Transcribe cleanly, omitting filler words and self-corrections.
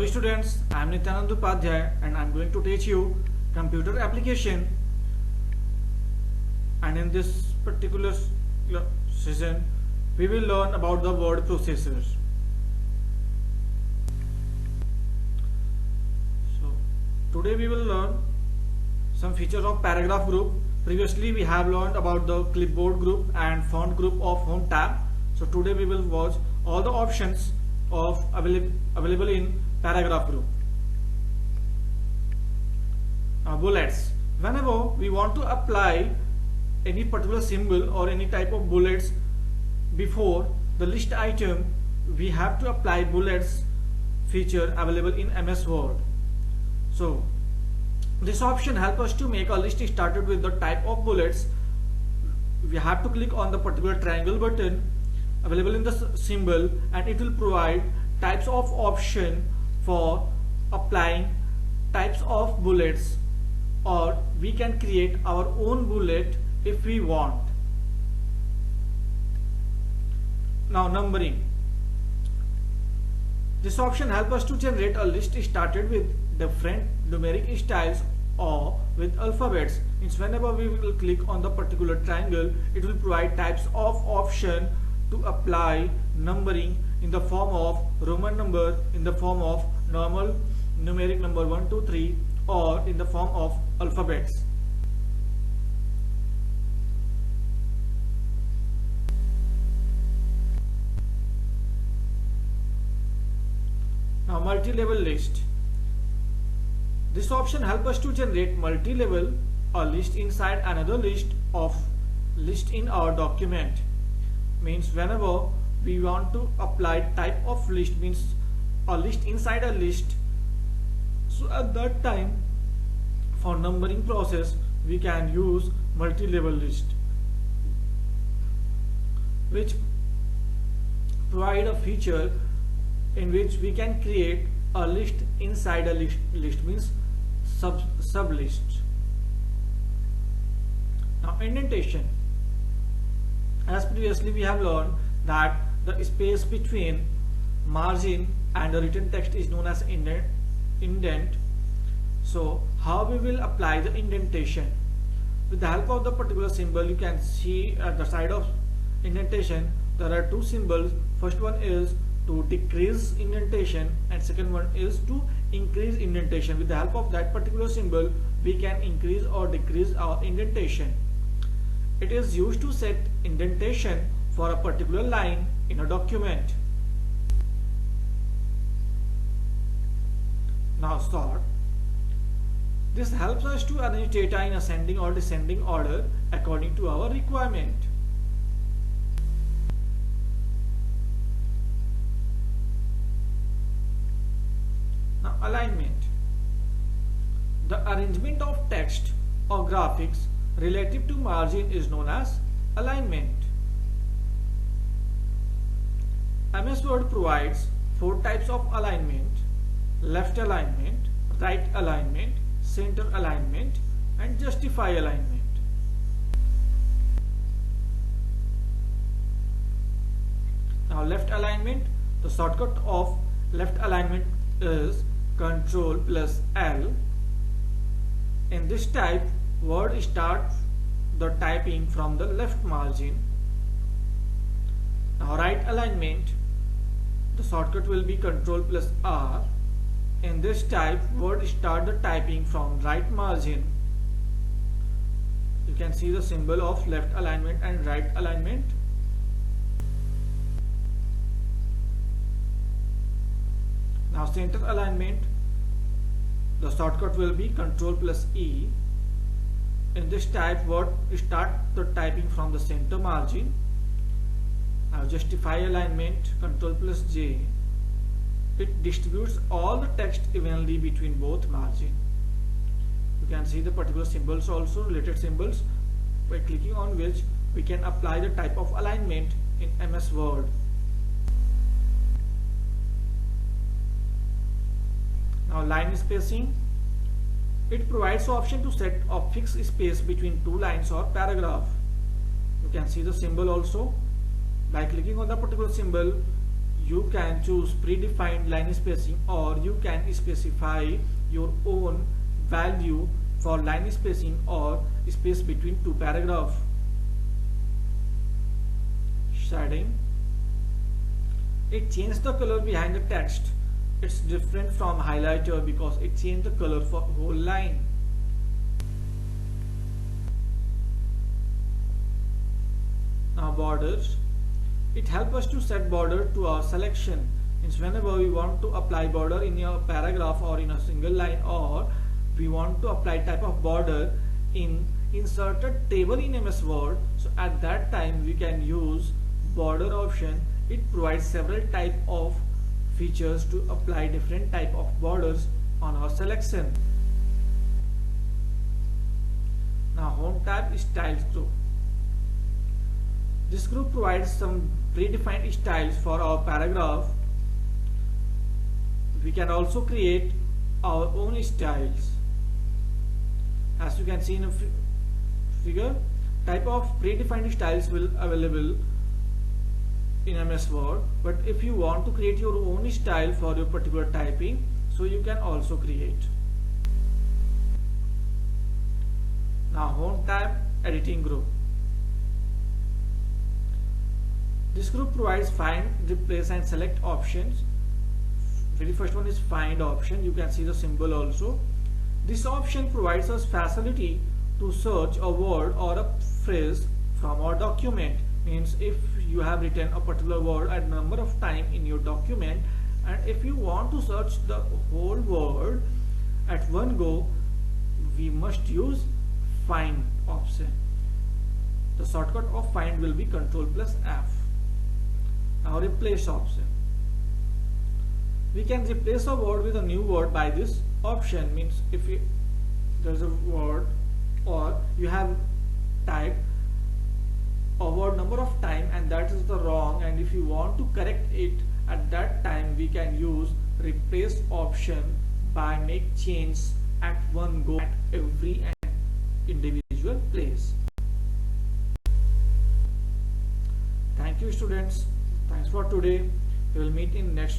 Hello students, I am Nityanand Upadhyay and I am going to teach you computer application, and in this particular session we will learn about the word processors. So today we will learn some features of paragraph group. Previously we have learned about the clipboard group and font group of home tab. So today we will watch all the options of available in paragraph group. Now bullets. Whenever we want to apply any particular symbol or any type of bullets before the list item, we have to apply bullets feature available in MS Word. So this option helps us to make a list started with the type of bullets. We have to click on the particular triangle button available in the symbol, and it will provide types of option for applying types of bullets, or we can create our own bullet if we want. Now numbering. This option helps us to generate a list started with different numeric styles or with alphabets. Means whenever we will click on the particular triangle, it will provide types of option to apply numbering in the form of Roman number, in the form of normal numeric number 1, 2, 3, or in the form of alphabets. Now multi-level list. This option helps us to generate multi-level or list inside another list of list in our document. Means whenever we want to apply type of list, means a list inside a list, so at that time for numbering process we can use multi-level list, which provide a feature in which we can create a list inside a list means sub list. Now indentation. As previously we have learned that the space between margin and the written text is known as indent. So how we will apply the indentation? With the help of the particular symbol, you can see at the side of indentation there are two symbols. First one is to decrease indentation and second one is to increase indentation. With the help of that particular symbol we can increase or decrease our indentation. It is used to set indentation for a particular line in a document. Now sort. This helps us to arrange data in ascending or descending order according to our requirement. Now alignment. The arrangement of text or graphics relative to margin is known as alignment. MS Word provides 4 types of alignment: left alignment, right alignment, center alignment, and justify alignment. Now left alignment, the shortcut of left alignment is Ctrl plus L. In this type, Word starts the typing from the left margin. Now right alignment, the shortcut will be Ctrl plus R. In this type, Word start the typing from right margin. You can see the symbol of left alignment and right alignment. Now center alignment, the shortcut will be Ctrl plus E. In this type, Word start the typing from the center margin. Now justify alignment, Ctrl plus J. It distributes all the text evenly between both margin. You can see the particular symbols also, related symbols, by clicking on which we can apply the type of alignment in MS Word. Now line spacing. It provides the option to set a fixed space between two lines or paragraph. You can see the symbol also. By clicking on the particular symbol, you can choose predefined line spacing, or you can specify your own value for line spacing or space between two paragraphs. Shading. It changed the color behind the text. It's different from highlighter because it changed the color for whole line. Now borders. It helps us to set border to our selection. Means whenever we want to apply border in a paragraph or in a single line, or we want to apply type of border in inserted table in MS Word, so at that time we can use border option. It provides several type of features to apply different type of borders on our selection. Now home tab is styles group. This group provides some predefined styles for our paragraph. We can also create our own styles. As you can see in a figure, type of predefined styles will available in MS Word, but if you want to create your own style for your particular typing, so you can also create. Now home tab, editing group. This group provides find, replace and select options. Very first one is find option. You can see the symbol also. This option provides us facility to search a word or a phrase from our document. Means if you have written a particular word a number of times in your document, and if you want to search the whole word at one go, we must use find option. The shortcut of find will be Ctrl+F. Now replace option. We can replace a word with a new word by this option. Means if there's a word or you have typed a word number of time and that is the wrong, and if you want to correct it at that time, we can use replace option by make change at one go at every individual place. Thank you students. Thanks for today. We will meet in next